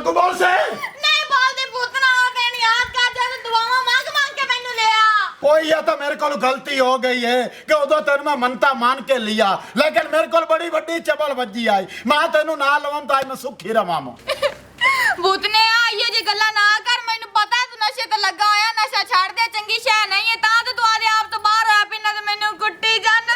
अगू बोल से नहीं बोलते पुतना तेन याद कर जब दुआवां मांग मांग के मैनू ले आ कोई ये तो मेरे को गलती हो गई है कि उदो तेन मैं मनता मान के लिया, लेकिन मेरे को बड़ी बड़ी चबल बजी आई। मैं तेन ना लवां तो आज मैं सुखी रवां। भूतने आइए जी गल्ला ना कर, मैनू पता है तू नशे ते लगा होया, नशा छाड़ दे, चंगी शै नहीं है तां तो तू आदे आप तो बाहर होया पिना ते मैनू कुट्टी जान।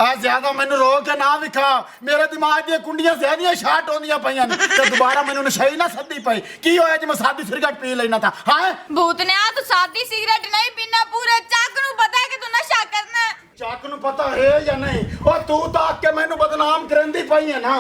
आज ज्यादा मैनू रो के ना विखा, मेरे दिमाग दी कुंडियां ज़्यादा शार्ट होंदियां पईयां ते दोबारा मैनू नशे ना सदी पई। की होया जे मैं सादी सिगरेट पी लेना था? हां भूतने तू सादी सिगरेट नहीं पीना, पूरे चक नू पता है कि तू नशा करना है। चक नू पता है या नहीं? ओ तू तो आके मैनू बदनाम करंदी पई है ना।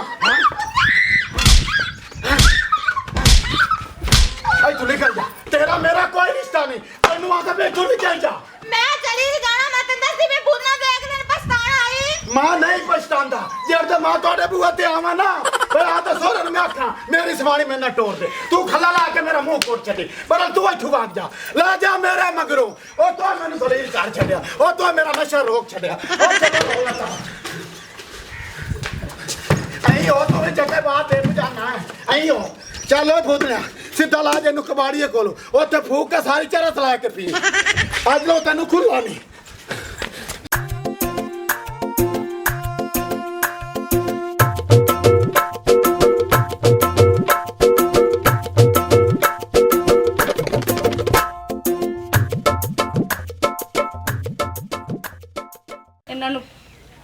हां तू निकल जा, तेरा मेरा कोई रिश्ता नहीं, तेनू आके बेचू नहीं चाहिए। मैं चली जाना, मैं तंदर सी में भूतना देख दिन पछताना आई। मां नहीं पछतांदा जेड़े मां तोड़े बुआ ते आवा ना, पर आ तो सोरन में आखा मेरी सवाणी में ना टोर दे, तू खला ला के मेरा मुंह कोट छड़ी, पर तू इथों भाग जा, ले जा मेरे मगरो। ओ तो मैनू दलील कर छड़या, ओ तो मेरा नशा रोक छड़या। ओ चलो हो जा आई हो तो जगह बात है जाना है आई हो। चलो भूतया सीधा ला जे कबाड़िए कोलो, ओथे फूक के सारी चरस ला के पी, आज लो तेनू खुला नहीं।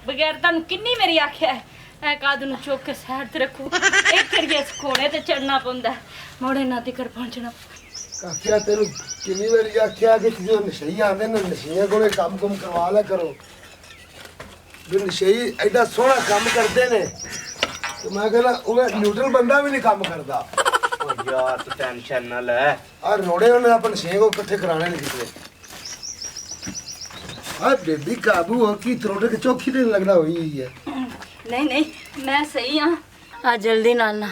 बगैर तुम किन्नी मेरी आख्या है काद नूं चुक के साइड ते रखो, एक करिए घोड़े ते चढ़ना पौंदा, मोड़े ना तिकर पहुंचना। काकिया तेनू किन्नी बारी आख्या कि जो नशई आंदे ने नशियां कोले काम कुम करवा लिया करो, जो नशई एडा सोहना काम करते ने तो मैं कहना ओए न्यूट्रल बंदा भी नहीं काम करता। ओ यार तू टेंशन ना ले, आ रोड़े उन्हें अपन नशे को इकट्ठे कराने नहीं कितने। आ बेबी काबू हो की त्रोटे के चौकी नहीं लगना हुई है। नहीं नहीं मैं सही हाँ, आ जल्दी नाना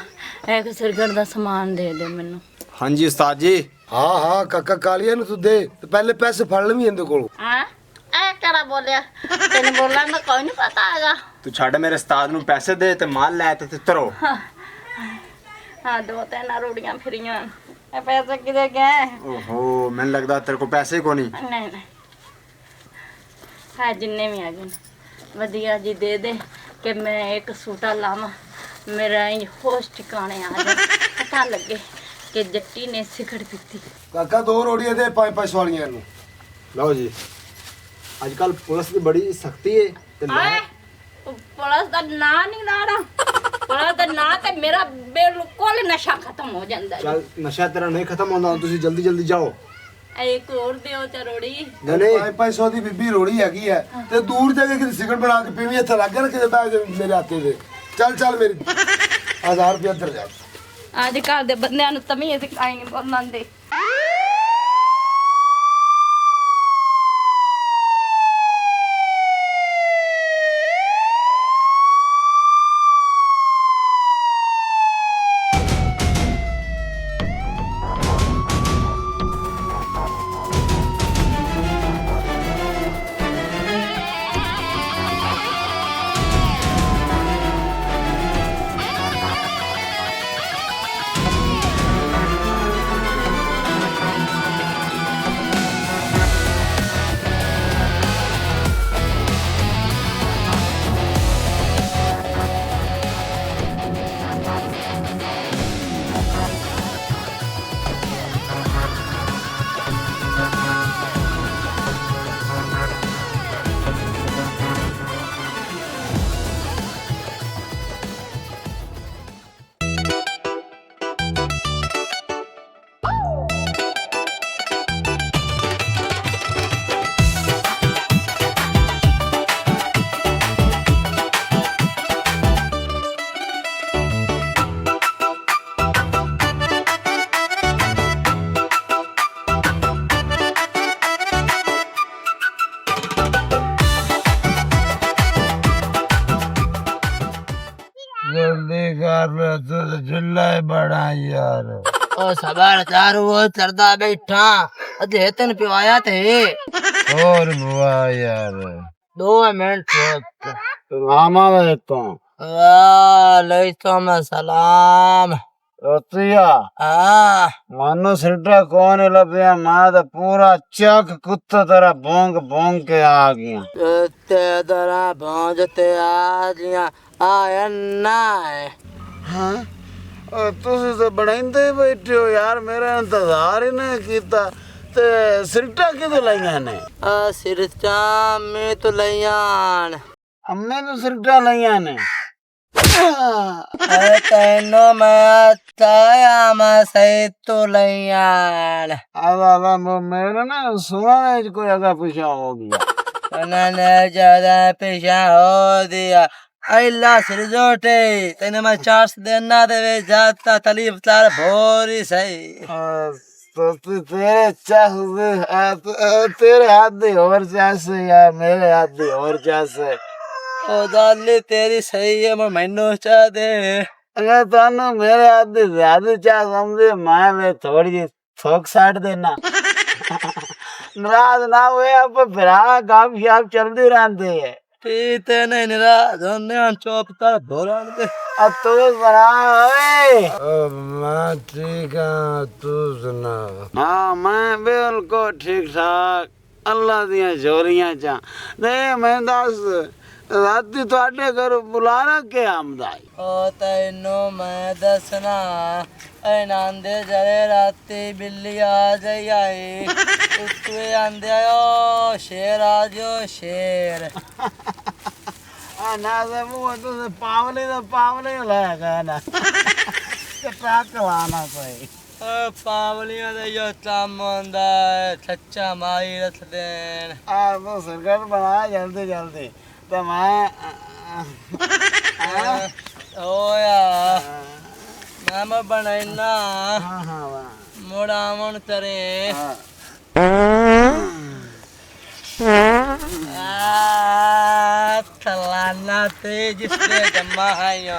एक सिरगढ़ दा सामान दे दे मैनू। हाँ जी उस्ताद जी। हाँ हाँ काका कालिया नु तू दे तो पहले पैसे फड़ लवी इंदे कोल। हां ए केड़ा बोलिया, तेने बोलना मैं कोई नहीं पता आएगा। तू छड़ मेरे उस्ताद नु पैसे दे ते माल ले ते तरो। हां दो तीन रोड़ियां फिरियां, ए पैसे किदे गए? ओहो मैंने लगदा तेरे को पैसे को नहीं। नहीं नहीं हाँ जिन्ने भी आ गए वधिया जी दे दे कि मैं एक सूटा लावा, मेरा होश ठिकाने आ जाए, पता लगे कि जट्टी ने सिगरेट पीती। काका दो रोड़ियां दे 5-5 वालियां नु। लो जी आजकल पुलिस की बड़ी सख्ती है ते आए पुलिस दा ना नहीं लाड़ा, पुलिस दा ना ते मेरा बिल्कुल नशा खत्म हो जांदा है। चल नशा तेरा नहीं खत्म होंदा, तुसी जल्दी जल्दी जाओ। एक और दियो चरोड़ी। नहीं 500 दी बीबी रोड़ी हैगी है ते दूर जाके कि सिगरेट बना के पीवी, इथे लग गया ना कि बैग मेरे हाथे दे। चल चल मेरी 1000 रुपया इधर जा। आजकल दे बंदियां नु तमीज़ काई नहीं बोलंदे। जल्दी कर तू झुल्ला बड़ा यार। ओ सबर चार वो चरदा बैठा अधे तन पिवाया थे और बुआ यार 2 मिनट मामा वे तो वालेकुम सलाम। रोतिया हाँ मानो सिल्टा कौन लभ्या मैं तो पूरा चक कुत्ता तेरा भोंग भोंग के आ गया। ते तरह पहुंचते आज आया ना है। हाँ तुसी तो बनाइंदे ही बैठे हो यार, मेरा इंतजार ही नहीं किया। ते सिल्टा किदों लाइया ने? सिरचा में तो लैयान हमने तो सिल्टा लाइया ने। तेनो मैं ताया मैं सही तो लैयान अब मेरे ना सुना कोई अगर पीछा हो गया। उन्होंने ज्यादा पीछा हो दिया। अल्लाह सिरजोटे तेने मैं चार्ज देना दे जाता तलीफ तार भोरी सही। तो तेरे तेरे हाथ दी और जैसे यार मेरे हाथ दी और जैसे। ओ दाली तेरी सही है मैं मैनू चाह दे। अगर तानू मेरे हाथ दी ज्यादा चाह समझे मैं थोड़ी जी थोक साट देना। नाराज ना हुए अब फिरा काम शाम चलती रहती है। पीते नहीं निरा दोने चौपता धोरा दे। अब तू बना ओए। मैं ठीक हूँ, तू सुना? हाँ मैं बिल्कुल ठीक ठाक, अल्लाह दियां जोरियां चा। नहीं मैं दस राती तुहाडे घर बुलाना के आमदाई? ओ तैनू मैं दसना नांदे जरे राती बिल्ली आ जाई आई उत्ते आंदे आयो शेर आ जो शेर। ना से मुँह तुझे पावले लगा ना। ट्रक लाना कोई। पावलियां दे यो काम होंदा है छच्चा मारी रख देन। वो सरकार बना जल्दी जल्दी तो मैं ओया मैं बनाइना हाँ मुड़ावन करे। थलाना ते जिसने जम्मा है यो।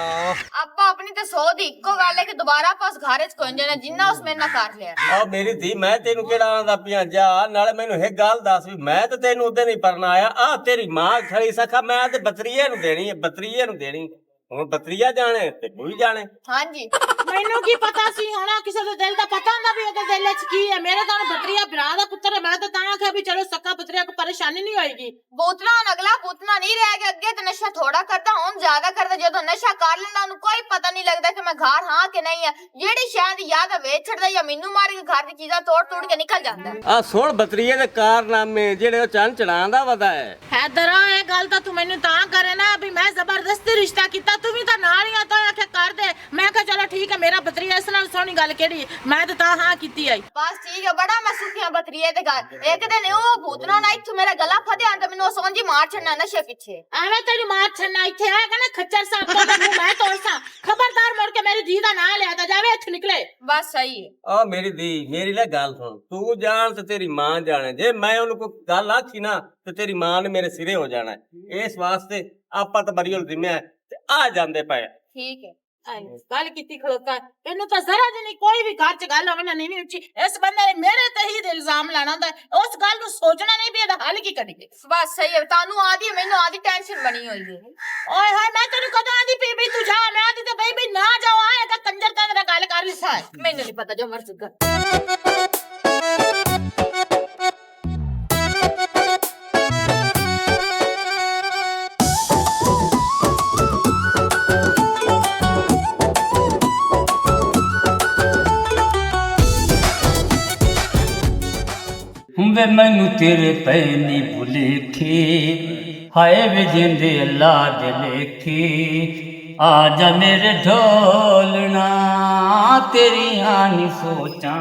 अब्बा अपनी तो सौ दी इक्को गल है कि दोबारा पास घर च कोई जाना जिन्ना उस मेरे ना कर लिया। आ मेरी धी मैं तेनू केड़ा आंदा पिया जा नाले मैनू एक गल दस भी मैं ते तेनू उदे नहीं परना आया। आ तेरी मां खड़ी सखा मैं ते बतरीए नु देनी है, बतरीए नु देनी। हुण बतरीया जाने ते तू भी जाने। हां जी ਮੈਨੂੰ ਕੀ ਪਤਾ ਸੀ ਹੋਣਾ ਕਿਸੇ ਦੇ ਦਿਲ ਦਾ ਪਤਾ ਹੁੰਦਾ ਵੀ ਉਹਦੇ ਦਿਲ 'ਚ ਕੀ ਹੈ। ਮੇਰੇ ਤਾਂ ਬਤਰੀਆ ਭਰਾ ਦਾ ਪੁੱਤਰ ਹੈ, ਮੈਂ ਤਾਂ ਆਖਿਆ ਵੀ ਚਲੋ ਸੱਕਾ ਬਤਰੀਆ ਕੋ ਪਰੇਸ਼ਾਨੀ ਨਹੀਂ ਹੋਏਗੀ। ਬੋਤਲਾ ਹੁਣ ਅਗਲਾ ਪੁੱਤਨਾ ਨਹੀਂ ਰਹਿ ਗਿਆ। ਅੱਗੇ ਤੇ ਨਸ਼ਾ ਥੋੜਾ ਕਰਦਾ ਹੁਣ ਜ਼ਿਆਦਾ ਕਰਦਾ। ਜਦੋਂ ਨਸ਼ਾ ਕਰ ਲੈਂਦਾ ਉਹਨੂੰ ਕੋਈ ਪਤਾ ਨਹੀਂ ਲੱਗਦਾ ਕਿ ਮੈਂ ਘਰ ਹਾਂ ਕਿ ਨਹੀਂ ਆ। ਜਿਹੜੀ ਸ਼ਾਇਦ ਯਾਦ ਵੇਚ ਛੱਡਦਾ ਜਾਂ ਮੈਨੂੰ ਮਾਰ ਕੇ ਘਰ ਦੀ ਚੀਜ਼ਾਂ ਤੋੜ ਕੇ ਨਿਕਲ ਜਾਂਦਾ। ਆ ਸੁਣ ਬਤਰੀਏ ਦੇ ਕਾਰਨਾਮੇ ਜਿਹੜੇ ਉਹ ਚੰਨ ਚੜਾਉਂਦਾ ਵਦਾ ਹੈ। ਹੈਦਰਾ ਇਹ ਗੱਲ ਤਾਂ ਤੂੰ ਮੈਨੂੰ ਤਾਂ ਕਰੇ ਨਾ ਵੀ ਮੈਂ ਜ਼ਬਰਦਸਤੀ ਰਿਸ਼ਤਾ ਕੀਤਾ, ਤੂੰ ਵੀ ਤਾਂ ਨਾਲ ਹੀ ਆ ਤਾਂ ਆਖਿਆ ਕਰ ਦੇ। ਮੈਂ ਕਿਹਾ ਚਲੋ ਠੀਕ ਹੈ ਮੇਰਾ ਬਤਰੀਆ ਇਸ ਨਾਲ ਸੋਹਣੀ ਗੱਲ ਕਿਹੜੀ ਮੈਂ ਤਾਂ ਹਾਂ ਕੀਤੀ ਆਈ। ਬਸ ਠੀਕ ਹੈ ਬੜਾ ਮੈਂ ਸੁਖੀਆਂ ਬਤਰੀਏ ਤੇ ਘਰ ਇੱਕ ਦਿਨ ਉਹ ਭੂਤਨਾ ਨਾ ਇੱਥੋਂ ਮੇਰਾ ਗਲਾ ਫੜਿਆ ਤੇ ਮੈਨੂੰ ਸਮਝੀ ਮਾਰ ਛੱਡਣਾ ਨਸ਼ੇ ਪਿੱਛੇ। ਐਵੇਂ ਤੇਰੀ ਮਾਰ ਛੱਡਣਾ ਇੱਥੇ ਆਏਗਾ ਨਾ ਖੱਚਰ ਸਾਹਿਬ ਤੋਂ ਮੂੰਹ ਮੈਂ ਤੋੜਸਾਂ। ਖਬਰਦਾਰ ਮੁੜ ਕੇ ਮੇਰੀ ਜੀ ਦਾ ਨਾਂ ਲਿਆ ਤਾਂ ਜਾਵੇ ਇੱਥੇ ਨਿਕਲੇ। ਬਸ ਸਹੀ ਹੈ। ਆ ਮੇਰੀ धी ਮੇਰੀ ਲੈ ਗੱਲ ਸੁਣ, ਤੂੰ ਜਾਣ ਤੇ ਤੇਰੀ ਮਾਂ ਜਾਣੇ। ਜੇ ਮੈਂ ਉਹਨੂੰ ਕੋਈ ਗੱਲ ਆਖੀ ਨਾ ਤੇ ਤੇਰੀ ਮਾਂ ਨੇ ਮੇਰੇ ਸਿਰੇ ਹੋ ਜਾਣਾ। ਇਸ ਵਾਸਤੇ ਆਪਾਂ ਤਾਂ ਬਰੀ ਜ਼ਿੰਮੇ ਤੇ ਆ ਜਾਂਦੇ ਪਏ। ਠੀਕ ਹੈ ਗੱਲ ਕੀਤੀ ਖਲੋਤਾ ਇਹਨੂੰ ਤਾਂ ਜ਼ਰਾ ਜੀ ਨਹੀਂ ਕੋਈ ਵੀ ਘਰ ਚ ਗੱਲ ਹੋਵੇ ਨਾ ਨਹੀਂ ਉੱਚੀ ਇਸ ਬੰਦੇ ਨੇ ਮੇਰੇ ਤੇ ਹੀ ਇਲਜ਼ਾਮ ਲਾਣਾ ਹੁੰਦਾ। ਉਸ ਗੱਲ ਨੂੰ ਸੋਚਣਾ ਨਹੀਂ ਵੀ ਇਹਦਾ ਹੱਲ ਕੀ ਕਰੀਏ। ਬਸ ਸਹੀ ਹੈ। ਤੁਹਾਨੂੰ ਆਦੀ ਮੈਨੂੰ ਆਦੀ ਟੈਨਸ਼ਨ ਬਣੀ ਹੋਈ ਹੈ। ਓਏ ਹੋਏ ਮੈਂ ਤੈਨੂੰ ਕਦੋਂ ਆਦੀ ਪੀ ਵੀ ਤੂੰ ਜਾ ਮੈਂ ਆਦੀ ਤੇ ਬਈ ਨਾ ਜਾਓ ਆਏਗਾ ਕੰਜਰ ਤਾਂ ਮੇਰਾ ਗੱਲ ਕਰ ਲਿਸਾ ਮੈਨੂੰ ਨਹੀਂ ਪਤਾ ਜੋ ਮਰਜ਼ੀ ਕਰ। वे मैनू तेरे पैनी भुलेखे हाय वे जिंदे अल्लाह दे लेखे आजा मेरे ढोलना तेरी आनी सोचा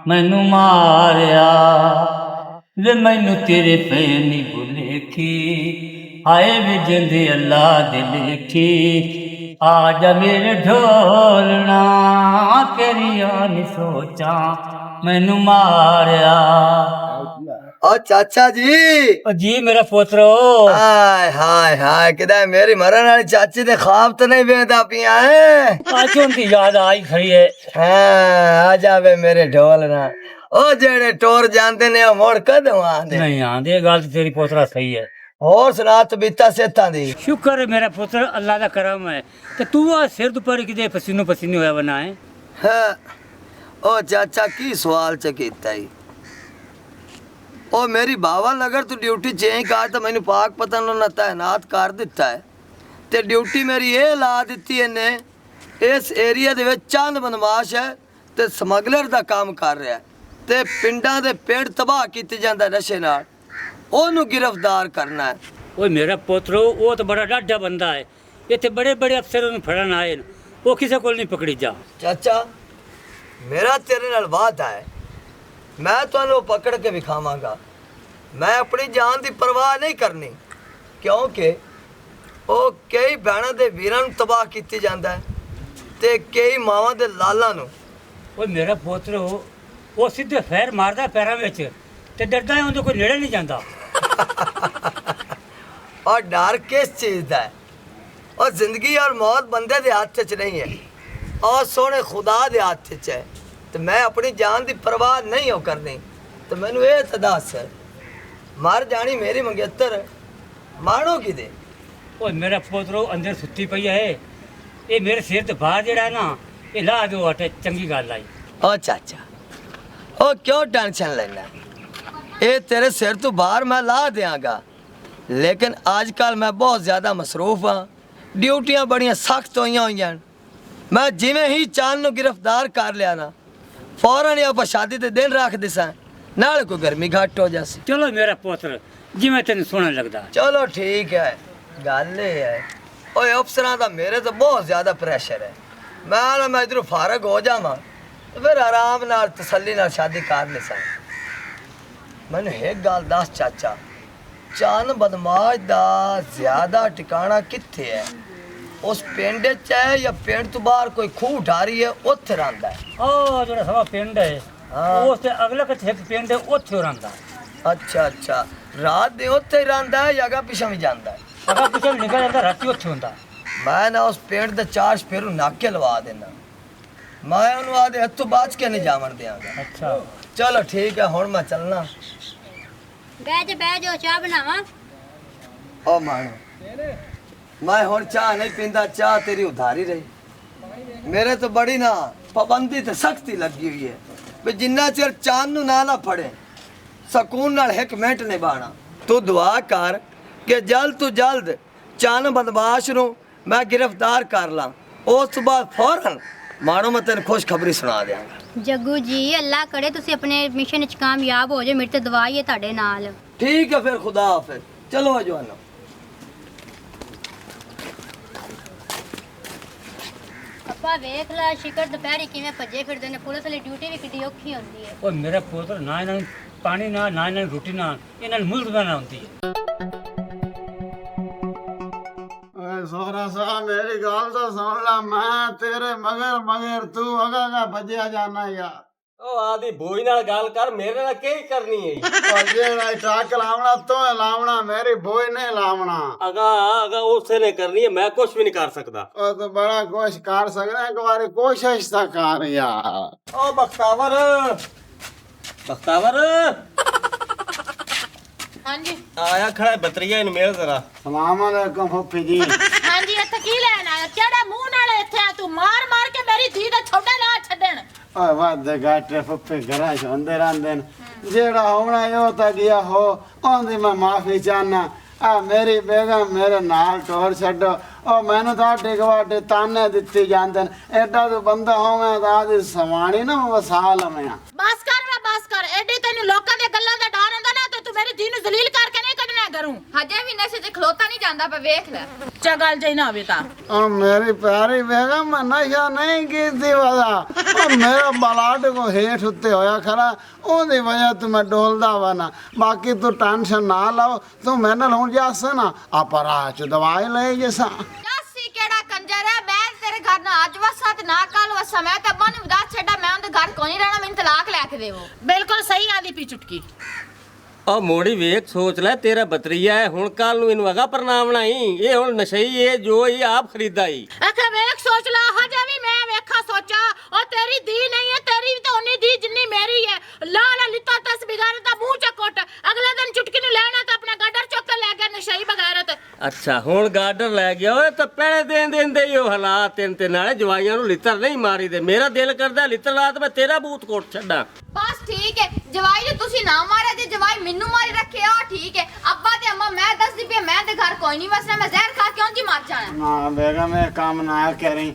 मैनू मारिया वे मैनू तेरे पैनी भुलेखे हाय वे जिंदे अल्लाह दे लेखे आजा मेरे ढोलना तेरी आनी सोचा मैनू मारिया। ओ चाचा जी जी मेरा पोतरो हाय हाय हाय किदा मेरी मरन वाली चाची दे ख्वाब तो नहीं बेंदा पिया है। आज उनकी याद आई खड़ी है। हाँ आ जावे मेरे ढोल ना ओ जेड़े टोर जानते ने मोड़ कदों आंदे नहीं आंदे गल तो तेरी पोतरा सही है। ਹੋਰ ਸੁਣਾ ਤਬੀਤਾ ਸਿਹਤਾਂ ਦੀ शुक्र है मेरा पुत्र अल्लाह का करम है तो तू आ सिर दुपर किते पसीनो पसीने होया बना है ਹਾਂ ਉਹ ਚਾਚਾ ਕੀ ਸਵਾਲ ਚ ਕੀਤਾ ਈ ਉਹ ਮੇਰੀ ਬਾਵਾ ਅਗਰ ਤੂੰ ਡਿਊਟੀ ਚੇਂਜ ਕਰ ਤਾਂ ਮੈਨੂੰ ਪਾਕ ਪਤਨ ਨੂੰ ਤਾਇਨਾਤ ਕਰ ਦਿੱਤਾ ਹੈ ਤੇ ਡਿਊਟੀ ਮੇਰੀ ਇਹ ਲਾ ਦਿੱਤੀ ਇਹਨੇ ਇਸ ਏਰੀਆ ਦੇ ਵਿੱਚ ਚੰਦ ਬਦਮਾਸ਼ ਹੈ ਤੇ ਸਮਗਲਰ ਦਾ ਕੰਮ ਕਰ ਰਿਹਾ ਤੇ ਪਿੰਡਾਂ ਦੇ ਪਿੰਡ ਤਬਾਹ ਕੀਤੇ ਜਾਂਦਾ ਨਸ਼ੇ ਨਾਲ ਉਹਨੂੰ ਗ੍ਰਿਫਤਾਰ ਕਰਨਾ ਹੈ ओए मेरा पोतरो वो तो बड़ा डाढ़ा बंदा है इतने बड़े बड़े अफसर फड़न आए न, वो किसी को नहीं पकड़ी जा ਚਾਚਾ ਮੇਰਾ ਤੇਰੇ ਨਾਲ ਵਾਅਦਾ ਹੈ ਮੈਂ ਤੁਹਾਨੂੰ ਪਕੜ ਕੇ ਵਿਖਾਵਾਂਗਾ ਮੈਂ ਆਪਣੀ ਜਾਨ ਦੀ ਪਰਵਾਹ ਨਹੀਂ ਕਰਨੀ ਕਿਉਂਕਿ ਉਹ ਕਈ ਭੈਣਾਂ ਦੇ ਵੀਰਾਂ ਨੂੰ ਤਬਾਹ ਕੀਤੀ ਜਾਂਦਾ ਹੈ ਤੇ ਕਈ ਮਾਵਾਂ ਦੇ ਲਾਲਾਂ ਨੂੰ ओए मेरा पोतरो वो सीधे फैर मारदा पैरों में ते डरदा है उनके कोई नेड़े नहीं जाता और डर किस चीज़ का है और जिंदगी और मौत बंदे के हाथ च नहीं है और सोने खुदा के हाथ च है तो मैं अपनी जान की परवाह नहीं हो करनी तो मैनू ये तो दस मर जानी मेरी मंगेतर मानो कि दे ओए मेरा पोतरो अंदर सुत्ती पई है ये मेरे सिर ते बाहर जेड़ा है ना ये ला दो हटे चंगी गल आई ओ चाचा ओ क्यों टेंशन लेना ये तेरे सिर तो बाहर मैं ला देंगा लेकिन आजकल मैं बहुत ज़्यादा मसरूफ हाँ ड्यूटियाँ बड़ियाँ सख्त हुई हुई हैं मैं जिमें ही चांद नूं गिरफ्तार कर लिया ना फौरन आप शादी के दिन रख दिसा नाले कोई गर्मी घट हो जासी चलो मेरा पोतर जिवें तेन सोहना लगदा चलो ठीक है गल ये है ओए अफसरां दा मेरे तो बहुत ज़्यादा प्रेशर है मैं इधरों फारग हो जावां तो फिर आराम नाल तसल्ली नाल शादी कर लिसा मैनूं एक गल दस चाचा चंद बदमाश दा ज्यादा ठिकाना कित्थे है उस पिंड च है या पिंड तो बाहर कोई खूह ढारी है उत्थे रहिंदा है ओ जेड़ा सवा पिंड है हाँ। उस ते अगले कच्छ एक पिंड है ओथे रहिंदा अच्छा अच्छा रात दे उत्थे ही रहिंदा है या अगा पिछे भी जांदा है अगर पिछे भी निकल जांदा राती ओथे हुंदा मैं ना उस पिंड दे चार फेरू नाके लवा देना मैं उन्होंने आदे हथों बाज के नहीं जावन देंगा अच्छा चलो ठीक है हुण मैं चलना बह जाओ चाह बनावा ओ मानो मैं हुण चाह नहीं पींदा चाह तेरी उधारी रही मेरे तो बड़ी ना पाबंदी ते सख्ती लगी हुई है भी जिन्ना चिर चांद नूं ना फड़े सकून नाल एक मिनट नहीं बाना तू दुआ कर कि जल्द तो जल्द चांद बदमाश नूं मैं गिरफ्तार कर ला उस तो बाद फौरन मानो मैं तेन खुशखबरी सुना देंगा जग्गू जी अल्लाह करे तुसी अपने मिशन च कामयाब हो जाओ मेरी ते दुआ ही है ਤੁਹਾਡੇ ਨਾਲ ठीक है फिर खुदा हाफिज चलो जवानो ਅੱਪਾ ਵੇਖ ਲੈ ਸ਼ਿਕਰ ਦੁਪਹਿਰੀ ਕਿਵੇਂ ਭੱਜੇ ਫਿਰਦੇ ਨੇ ਪੁਲਿਸ ਵਾਲੀ ਡਿਊਟੀ ਵੀ ਕਿੱਡੀ ਔਖੀ ਹੁੰਦੀ ਹੈ ओ मेरा पोतर ना इन्हां नूं पानी ना ना इन्हां नूं रोटी ना इन्हां नूं मुल्क ना हुंदी है ਓਏ ਸੋਹਰਾ ਸਾਹਿਬ ਮੇਰੀ ਗੱਲ ਤਾਂ ਸੁਣ ਲੈ ਮੈਂ ਤੇਰੇ ਮਗਰ ਮਗਰ ਤੂੰ ਅਗਾ ਭੱਜਿਆ ਜਾਣਾ ਯਾਰ ਉਹ ਆਦੀ ਬੋਈ ਨਾਲ ਗੱਲ ਕਰ ਮੇਰੇ ਨਾਲ ਕੀ ਕਰਨੀ ਹੈ ਓ ਜਿਹੜਾ ਟਰੱਕ ਲਾਵਣਾ ਤੂੰ ਲਾਵਣਾ ਮੇਰੀ ਬੋਈ ਨਹੀਂ ਲਾਵਣਾ ਅਗਾ ਅਗਾ ਉਸੇ ਨੇ ਕਰਨੀ ਹੈ ਮੈਂ ਕੁਝ ਵੀ ਨਹੀਂ ਕਰ ਸਕਦਾ ਉਹ ਤਾਂ ਬੜਾ ਕੁਛ ਕਰ ਸਕਦਾ ਇੱਕ ਵਾਰੀ ਕੋਸ਼ਿਸ਼ ਤਾਂ ਕਰ ਯਾਰ ਓ ਬਖਤਾਵਰ ਬਖਤਾਵਰ ਹਾਂਜੀ ਆਇਆ ਖੜਾ ਬਤਰੀਆ ਇਹਨੂੰ ਮਿਲ ਜ਼ਰਾ ਸਲਾਮ ਅਲੈਕੁਮ ਫੁੱਫੀ ਜੀ ਹਾਂਜੀ ਇੱਥੇ ਕੀ ਲੈਣ ਆਇਆ ਕਿਹੜਾ ਮੂੰਹ ਨਾਲ ਇੱਥੇ ਆ ਤੂੰ ਮਾਰ ਮਾਰ ਕੇ ਮੇਰੀ ਧੀ ਦਾ ਛੋਟਾ ਲਾ ਛੱਡਣ ਓਏ ਵਾਦੇ ਗਾਟੇ ਫੁੱਫੀ ਘਰਾਂ ਚ ਹੁੰਦੇ ਰਹਿੰਦੇ ਨੇ ਜਿਹੜਾ ਹੋਣਾ ਉਹ ਤਾਂ ਗਿਆ ਹੋ ਉਹਦੀ ਮੈਂ ਮਾਫੀ ਚਾਹਨਾ ਆ ਮੇਰੀ ਬੇਗਮ ਮੇਰੇ ਨਾਲ ਟੋਰ ਛੱਡੋ ਉਹ ਮੈਨੂੰ ਤੁਹਾਡੇ ਗਵਾਡੇ ਤਾਨੇ ਦਿੱਤੇ ਜਾਂਦੇ ਨੇ ਐਡਾ ਤੂੰ ਬੰਦਾ ਹੋਵੇਂ ਤਾਂ ਆਦੀ ਸਵਾਣੀ ਨਾ ਵਸਾ ਲਵੇਂ ਬਸ ਕਰ ਐਡੀ ਤੈਨੂੰ ਲੋਕਾਂ ਦੀਆਂ ਗੱਲਾਂ ਦਾ ਡਰ ਹੁੰਦਾ ਨਾ ਤੇ ਤੂੰ ਮੇਰੀ ਧੀ ਨੂੰ ਜ਼ਲੀਲ ਕਰਕੇ ਨਹੀਂ ਕੱਢਣਾ ਘਰੋਂ ਹਜੇ ਵੀ ਨਸ਼ੇ 'ਚ ਖਲੋਤਾ ਨਹੀਂ ਜਾਂਦਾ ਪਿਆ ਵੇਖ ਲੈ ਚਾ ਗੱਲ ਜਈ ਨਾ ਹੋਵੇ ਤਾਂ ਉਹ ਮੇਰੀ ਪਿਆਰੀ ਬੇਗਮ ਮੈਂ ਨਸ਼ਾ ਨਹੀਂ ਕੀਤੀ ਵਾਦਾ ਉਹ ਮੇਰਾ ਬਲਾਡ ਕੋ ਹੇਠ ਉੱਤੇ ਹੋਇਆ ਖਰਾ ਉਹਦੀ ਵਜ੍ਹਾ ਤੋਂ ਮੈਂ ਡੋਲਦਾ ਵਾ ਨਾ ਬਾਕੀ ਤੂੰ ਟੈਨਸ਼ਨ ਨਾ ਲਓ ਤੂੰ ਮੇਰੇ ਨਾਲ ਹੁਣ ਜਾਸ ਨਾ ਆਪਾਂ ਰਾਹ ਚ ਦਵਾਈ ਲੈ ਜਸਾ ਜਾਸੀ ਕਿਹੜਾ ਕੰਜਰ ਹੈ ਮੈਂ ਤੇਰੇ ਘਰ ਨਾ ਅੱਜ ਵਸਾ ਤੇ ਨਾ ਕੱਲ ਵਸਾ ਮੈਂ ਤਾਂ ਬਨ ਵਿਦਾ ਛੱਡਾ ਮੈਂ ਉਹਦੇ ਘਰ ਕੋਈ ਨਹੀਂ ਰਹਿਣਾ ਮੈਨੂੰ ਤਲਾਕ ਲੈ ਕੇ ਦੇਵੋ ਬਿਲਕੁਲ ਸਹੀ ਆਂਦੀ ਪੀ ਚੁਟਕੀ ਆ ਮੋੜੀ ਵੇਖ ਸੋਚ ਲੈ ਤੇਰਾ ਬਤਰੀਆ ਹੈ ਹੁਣ ਕੱਲ ਨੂੰ ਇਹਨੂੰ ਅਗਾ ਪ੍ਰਣਾਮਣਾ ਹੀ ਇਹ ਹੁਣ ਨਸ਼ਈ ਹੈ ਜੋ ਇਹ ਆਪ ਖਰੀਦਾ ਹੀ ਆਖੇ ਵੇਖ ਸੋਚ ਲਾ ਹਜੇ ਵੀ ਮੈਂ ਵੇਖਾ ਸੋਚਾ ਉਹ ਤੇਰੀ ਧੀ ਨਹੀਂ ਹੈ ਤੇਰੀ ਵੀ ਤਾਂ ਉਨੀ ਧੀ ਜਿੰਨੀ ਮੇਰੀ ਹੈ ਲਾ ਲਾ ਲਿੱਤਾ ਤਸ ਬਿਗਾਰੇ ਦਾ ਮੂੰਹ ਚ ਕੁੱਟ ਅਗਲੇ ਦਿਨ ਚੁਟਕੀ ਨੂੰ ਲੈਣਾ ਤਾਂ ਆਪਣਾ ਗਾਡਰ ਚੁੱਕ ਕੇ ਲੈ ਗਿਆ ਨਸ਼ਈ ਬਗੈਰਤ। ਅੱਛਾ ਹੁਣ ਗਾਰਡਰ ਲੈ ਗਿਆ ਓਏ ਤਾਂ ਪਹਿਲੇ ਦਿਨ ਦਿੰਦੇ ਹੀ ਉਹ ਹਾਲਾਤ ਤੇ ਨਾਲੇ ਜਵਾਈਆਂ ਨੂੰ ਲਿੱਤਰ ਨਹੀਂ ਮਾਰੀ ਦੇ। ਮੇਰਾ ਦਿਲ ਕਰਦਾ ਲਿੱਤਰ ਲਾ ਤੇ ਮੈਂ ਤੇਰਾ ਬੂਤ ਕੋਟ ਛੱਡਾਂ। ਬਸ ਠੀਕ ਹੈ, ਜਵਾਈ ਜੇ ਤੁਸੀਂ ਨਾ ਮਾਰਿਆ ਤੇ ਜਵਾਈ ਮੈਨੂੰ ਮਾਰੀ ਰੱਖਿਆ ਠੀਕ ਹੈ। ਅੱਬਾ ਤੇ ਅੰਮਾ ਮੈਂ ਦੱਸਦੀ ਪਈ ਮੈਂ ਤੇ ਘਰ ਕੋਈ ਨਹੀਂ ਵਸਣਾ, ਮੈਂ ਜ਼ਹਿਰ ਖਾ ਕੇ ਉਂਝ ਮਰ ਜਾਣਾ। ਨਾ बेगम ये काम ना करी।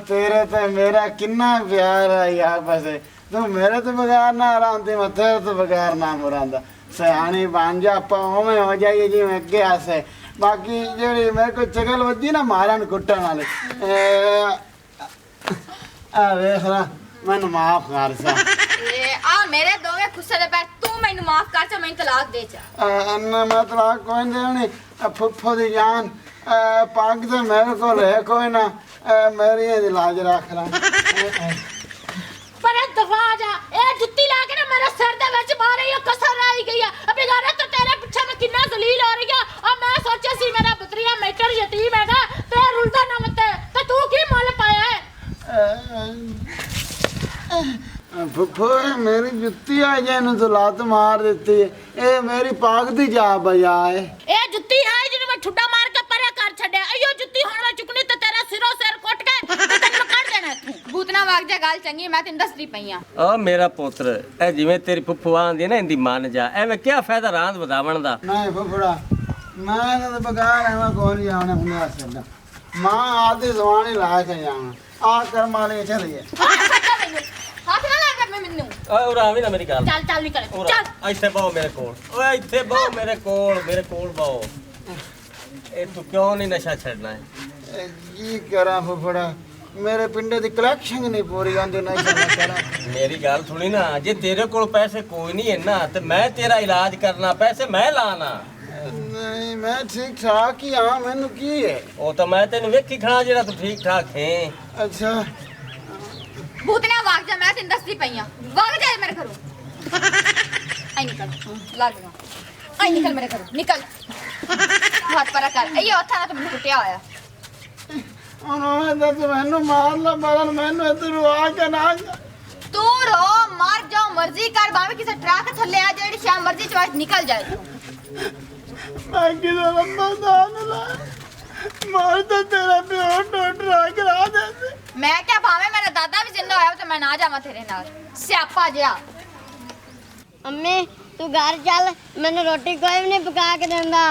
तेरे ते मेरा किन्ना प्यार है यार, बस तू मेरे तो बगैर ना आरामती, मैं तेरे तो बगैर ना मुरांदा। सियाणी बन जा, आप उवें हो जाइए जिवें अगे आसे। बाकी जेड़ी मेरे को चगल वधी ना मारन कुट्टन वाली, आ वेख ला मैनू माफ कर सा। आ मेरे दोवे गुस्से दे पै तू मैनू माफ कर चा, मैं तलाक दे चा। अन्ना मैं तलाक कोई नहीं देनी। फुफ्फो दी जान पग तो मेरे को है कोई ना, मेरी इलाज रख ला। पर ए दफा आ जा, ए जुत्ती ला के ना मेरे सिर दे विच मारे ये कसर रह गई है। अबे गारे तो तेरे पीछे मैं कितना जलील हो रही है। और मैं सोचा सी मेरा पुत्रिया मेटर यतीम हैगा ते रुलदा ना मत, ते तू की मोल पाया है? फुफ्फो मेरी जुत्ती आ जाए तो लात मार देती है। ए मेरी पाग दी जा बजा है। ए जुत्ती है जिन्हें मैं ठुड्डा मार के परे कर छड़े। अयो जुत्ती हुण मैं चुकनी ते तेरा सिरों सिर कुट के ते तन्नू कढ देना तू। भूतना वाग जा गल चंगी, मैं तेन दसदी पई आ। ਆ ਮੇਰਾ ਪੁੱਤਰ ਇਹ ਜਿਵੇਂ ਤੇਰੀ ਫੁੱਫੂ ਆਂਦੀ ਨਾ ਇੰਦੀ ਮੰਨ ਜਾ। ਐਵੇਂ ਕਿਆ ਫਾਇਦਾ ਰਾਂਦ ਵਧਾਵਣ ਦਾ। नहीं फुफड़ा मैं तो बगैर एवं कोई नहीं आने हुंदा सकदा। मां आधी जवानी ला के जाना आ कर माले चलिए। हाथ ना ला कर मैनू। ਓਏ ਉਰਾ ਆਵੀਂ ਨਾ ਮੇਰੀ ਗੱਲ। चल चल निकल ਉਰਾ चल। ਇੱਥੇ ਬਹੁ ਮੇਰੇ ਕੋਲ। ਓਏ ਇੱਥੇ ਬਹੁ ਮੇਰੇ ਕੋਲ ਬਹੁ। ਇਹ ਤੂੰ ਕਿਉਂ ਨਹੀਂ ਨਸ਼ਾ ਛੱਡਣਾ ਹੈ? की करा फुफड़ा, मेरे पिंडे दी कलेक्शन नहीं पूरी आंदी नहीं करा। ਮੇਰੀ ਗੱਲ ਸੁਣੀ ਨਾ, ਜੇ ਤੇਰੇ ਕੋਲ ਪੈਸੇ ਕੋਈ ਨਹੀਂ ਹੈ ਨਾ ਤੇ ਮੈਂ ਤੇਰਾ ਇਲਾਜ ਕਰਨਾ, ਪੈਸੇ ਮੈਂ ਲਾਣਾ। नहीं मैं ठीक ठाक ही हाँ, मैनू की है? ਉਹ ਤਾਂ ਮੈਂ ਤੈਨੂੰ ਵੇਖੀ ਖਣਾ ਜਿਹੜਾ ਤੂੰ ਠੀਕ ਠਾਕ ਹੈ। अच्छा भूतना वाग जा, मैं तेन दसदी पई आ। वाग जा मेरे घरों। आई निकल लग जा, आई निकल मेरे घरों निकल। हाथ परा कर, अयो हथा ना तुम कुटिया होया। उन्होंने तो मैनू मार ला मरन, मैनू इधर आ के ना तू रो मार जाओ मर्जी कर, भावे किसी ट्रक थल्ले आ जेड़ी शाम मर्जी चवाज निकल जाए तू। मैं किधर लंबा दान ला मार तो तेरा प्यो टोटरा करा दे। मैं क्या भावे मेरा दादा भी जिंदा होया तो मैं ना जावा तेरे नाल स्यापा जिया। अम्मी तू घर चल, मैंने रोटी कोई भी नहीं पका के देंदा।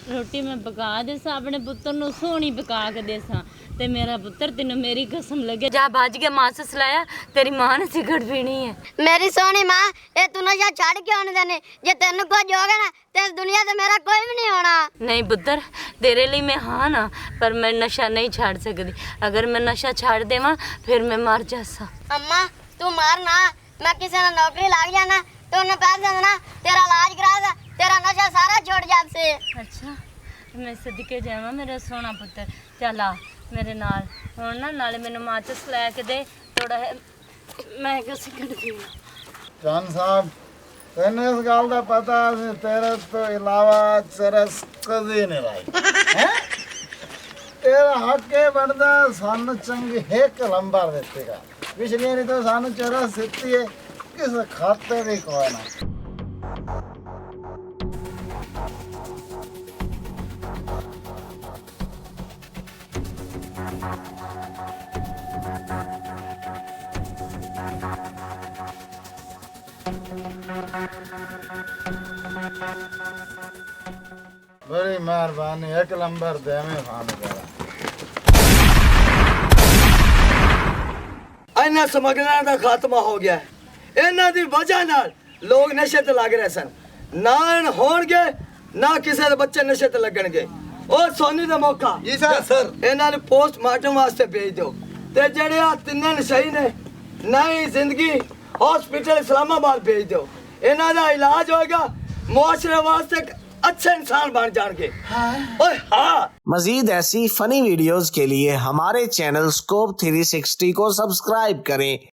रोटी मैं पका देसा, अपने पुत्र नु सोहनी पका के देसा ते मेरा पुत्र तेन मेरी कसम लगे जा भज के मास सलाया तेरी मां ने सिगरेट पीनी है। मेरी सोहनी मां ये तू नशा छड़ के होने देने, जे तेन कुछ होगा ना ते इस दुनिया ते मेरा कोई भी नहीं होना। नहीं पुत्र तेरे लिए मैं हाँ ना, पर मैं नशा नहीं छाड़ सकती। अगर मैं नशा छाड़ देवा फिर मैं मर जासा। अम्मा तू मार ना, मैं किसी ने नौकरी लाग जाना तो उन्हें पैसे देना, तेरा इलाज करा दा, तेरा नशा सारा छोड़ जाते। अच्छा मैं सदके जावा मेरा सोना पुत्र, चल आ मेरे नाल हुण ना, नाले मैनू माचिस लैके दे थोड़ा है मैं कि सिगरेट पीना। जान साहब तेन इस गल का पता सी तेरे तो इलावा चरस कदी नहीं लाई हैं? तेरा हक ये बनता सानू चंगी एक लंबर देगा, पिछली नहीं तो सानू चरस दिती है किस खाते भी कोई ना। बड़ी मेहरबानी, एक नंबर दे में खान करा। ਇਹਨਾਂ ਸਮਗਲਰਾਂ ਦਾ ਖਾਤਮਾ ਹੋ ਗਿਆ ਹੈ। ਇਹਨਾਂ ਦੀ ਵਜ੍ਹਾ ਨਾਲ ਲੋਕ ਨਸ਼ੇ ਤੇ ਲੱਗ ਰਹੇ ਸਨ। ਨਾ ਹੋਣਗੇ ਨਾ ਕਿਸੇ ਦੇ ਬੱਚੇ ਨਸ਼ੇ ਤੇ ਲੱਗਣਗੇ। ਉਹ ਸੋਨੀ ਦਾ ਮੌਕਾ ਜੀ ਸਰ ਇਹਨਾਂ ਨੂੰ ਪੋਸਟਮਾਰਟਮ ਵਾਸਤੇ ਭੇਜ ਦਿਓ ਤੇ ਜਿਹੜੇ ਆ ਤਿੰਨੇ ਨਸ਼ਈ ਨੇ ਨਈ ਜ਼ਿੰਦਗੀ ਹਸਪੀਟਲ ਇਸਲਾਮਾਬਾਦ ਭੇਜ ਦਿਓ। ਇਹਨਾਂ ਦਾ ਇਲਾਜ ਹੋਏਗਾ, ਮੁਆਸ਼ਰੇ ਵਾਸਤੇ अच्छे इंसान बन जाएंगे। हाँ। मजीद ऐसी फनी वीडियोस के लिए हमारे चैनल स्कोप 360 को सब्सक्राइब करें।